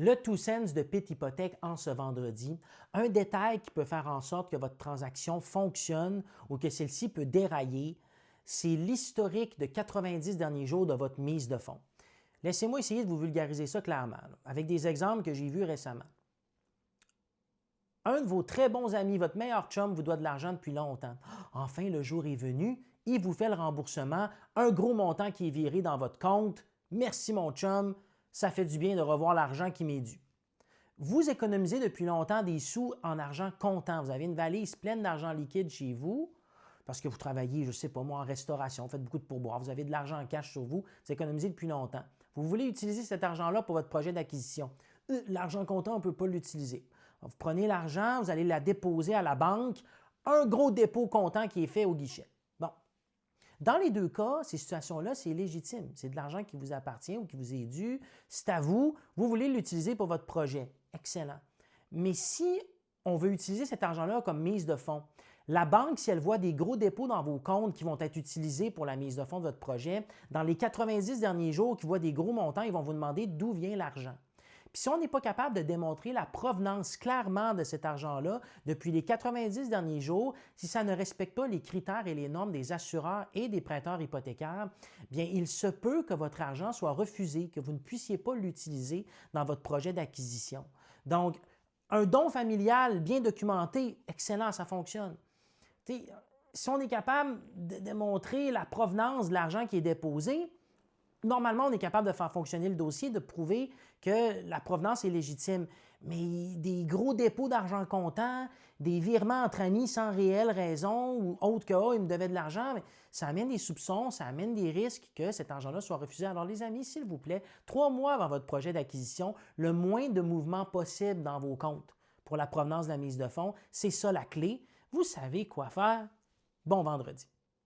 Le 2 cents de Pit Hypothèque en ce vendredi, un détail qui peut faire en sorte que votre transaction fonctionne ou que celle-ci peut dérailler, c'est l'historique de 90 derniers jours de votre mise de fonds. Laissez-moi essayer de vous vulgariser ça clairement, avec des exemples que j'ai vus récemment. Un de vos très bons amis, votre meilleur chum, vous doit de l'argent depuis longtemps. Enfin, le jour est venu, il vous fait le remboursement, un gros montant qui est viré dans votre compte. Merci mon chum, ça fait du bien de revoir l'argent qui m'est dû. Vous économisez depuis longtemps des sous en argent comptant. Vous avez une valise pleine d'argent liquide chez vous parce que vous travaillez, je ne sais pas moi, en restauration, vous faites beaucoup de pourboires, vous avez de l'argent en cash sur vous, vous économisez depuis longtemps. Vous voulez utiliser cet argent-là pour votre projet d'acquisition. L'argent comptant, on ne peut pas l'utiliser. Vous prenez l'argent, vous allez la déposer à la banque, un gros dépôt comptant qui est fait au guichet. Bon. Dans les deux cas, ces situations-là, c'est légitime. C'est de l'argent qui vous appartient ou qui vous est dû. C'est à vous. Vous voulez l'utiliser pour votre projet. Excellent. Mais si on veut utiliser cet argent-là comme mise de fonds, la banque, si elle voit des gros dépôts dans vos comptes qui vont être utilisés pour la mise de fonds de votre projet, dans les 90 derniers jours, qui voient des gros montants, ils vont vous demander d'où vient l'argent. Puis si on n'est pas capable de démontrer la provenance clairement de cet argent-là depuis les 90 derniers jours, si ça ne respecte pas les critères et les normes des assureurs et des prêteurs hypothécaires, bien, il se peut que votre argent soit refusé, que vous ne puissiez pas l'utiliser dans votre projet d'acquisition. Donc, un don familial bien documenté, excellent, ça fonctionne. T'sais, si on est capable de démontrer la provenance de l'argent qui est déposé, normalement, on est capable de faire fonctionner le dossier, de prouver que la provenance est légitime. Mais des gros dépôts d'argent comptant, des virements entre amis sans réelle raison ou autre que il me devait de l'argent, ça amène des soupçons, ça amène des risques que cet argent-là soit refusé. Alors les amis, s'il vous plaît, 3 mois avant votre projet d'acquisition, le moins de mouvements possible dans vos comptes pour la provenance de la mise de fonds, c'est ça la clé. Vous savez quoi faire. Bon vendredi.